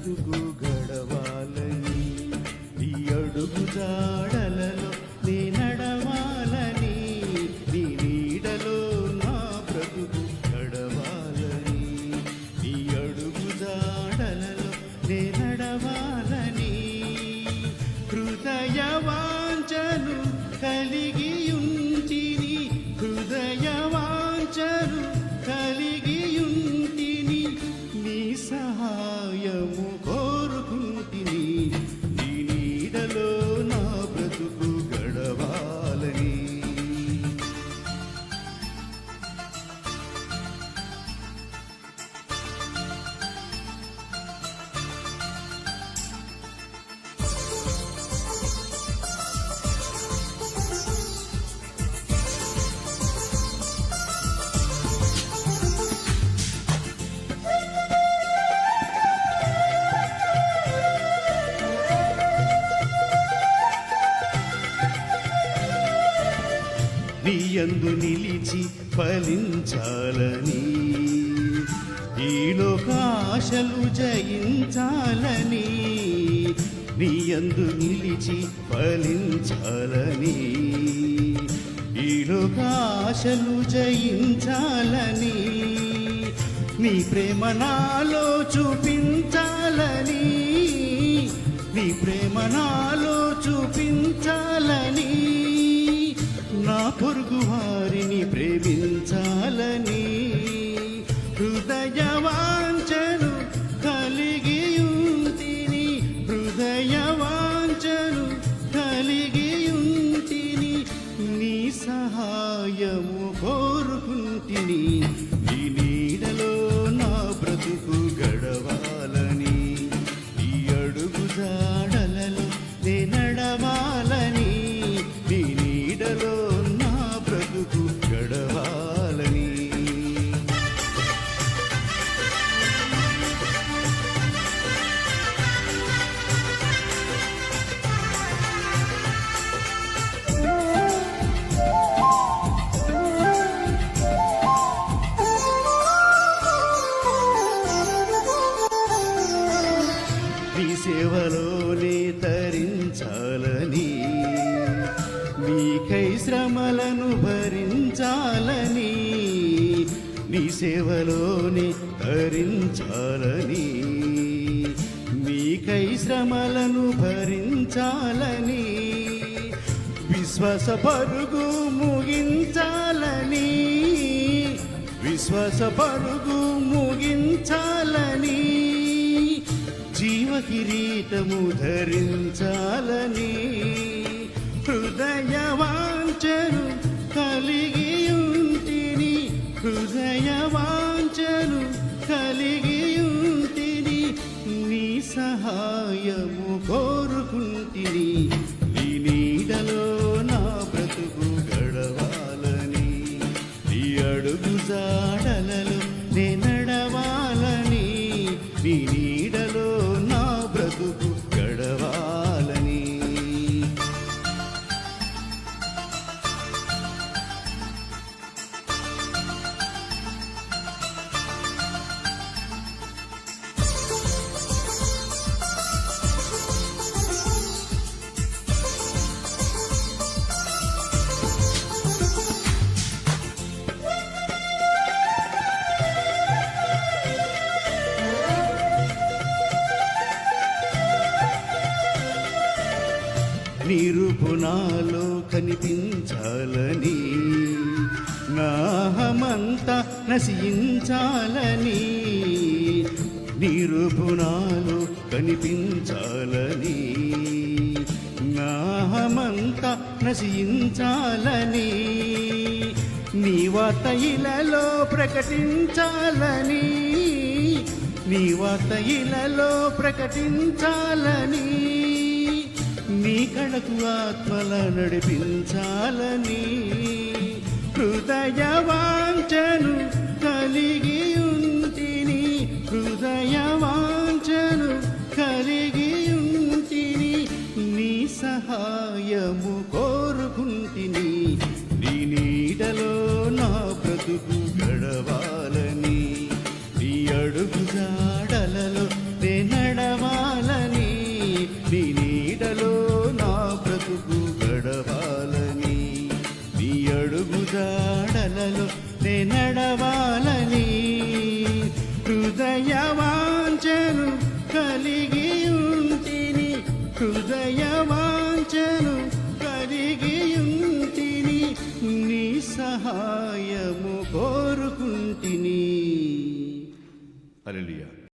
బ్రతుకు గడవాలని, నీ అడుగు జాడలలో నే నడవాలని, నీ నీడలో నా బ్రతుకు గడవాలని, నీ అడుగు జాడలలో నే నడవాలని, హృదయ వాంఛను కలిగియుంటిని, హృదయ వాంఛను కలిగియుంటిని, నీ సహాయము కోరుకుంటిని, నీ నీడలో నా బ్రతుకు గడవాలని. నీయందు నిలిచి ఫలించాలని, ఈ లోకాశలు జయించాలని, నీయందు నిలిచి ఫలించాలని, ఈ లోకాశలు జయించాలని, నీ ప్రేమ నాలో చూపించాలని, నీ ప్రేమ నాలో చూపించాలని, నా పొరుగు వారిని ప్రేమించాలని, హృదయ వాంఛను కలిగియుంటిని, హృదయ వాంఛను కలిగియుంటిని, నీ సహాయము కోరుకుంటిని, నీ నీడలో నా బ్రతుకు గడవాలని, నీ అడుగు జాడలలో నే నడవాలని, నీ నీడలో నా బ్రతుకు గడవాలని. నీ సేవలోనే తరించాలని, నీకై శ్రమలను భరించాలని, నీ సేవలోనే తరించాలని, నీకై శ్రమలను భరించాలని, విశ్వాస పరుగు ముగించాలని, విశ్వాస పరుగు ముగించాలని, జీవ కిరీటము ధరించాలని, హృదయ వాంఛను కలిగియుంటిని, హృదయ వాంఛను కలిగియుంటిని, నీ సహాయము కోరుకుంటిని, నీ నీడలో నా బ్రతుకు గడవాలని, నీ అడుగు జాడలలో నే నడవాలని, నీ నీడలో నా బ్రతుకు గడవాలని. నీ రూపు నాలో కనిపించాలని, నాహమంతా నశించాలని, నీ రూపు నాలో కనిపించాలని, నాహమంతా నశించాలని, నీ వార్త ఇలలో ప్రకటించాలని, నీ వార్త ఇలలో ప్రకటించాలని, నీ కడకు ఆత్మల నడిపించాలని, హృదయ వాంఛను కలిగియుంటిని, హృదయ వాంఛను కలిగియుంటిని, నీ సహాయము కోరుకుంటిని, నీ నీడలో నా బ్రతుకు గడవాలని, నీ అడుగు జాడలలో నే నడవ నడవాలని హృదయ వాంఛను కలిగి ఉంటిని, హృదయ వాంఛను కలిగి ఉంటిని, నీ సహాయము కోరుకుంటిని. హల్లెలూయా.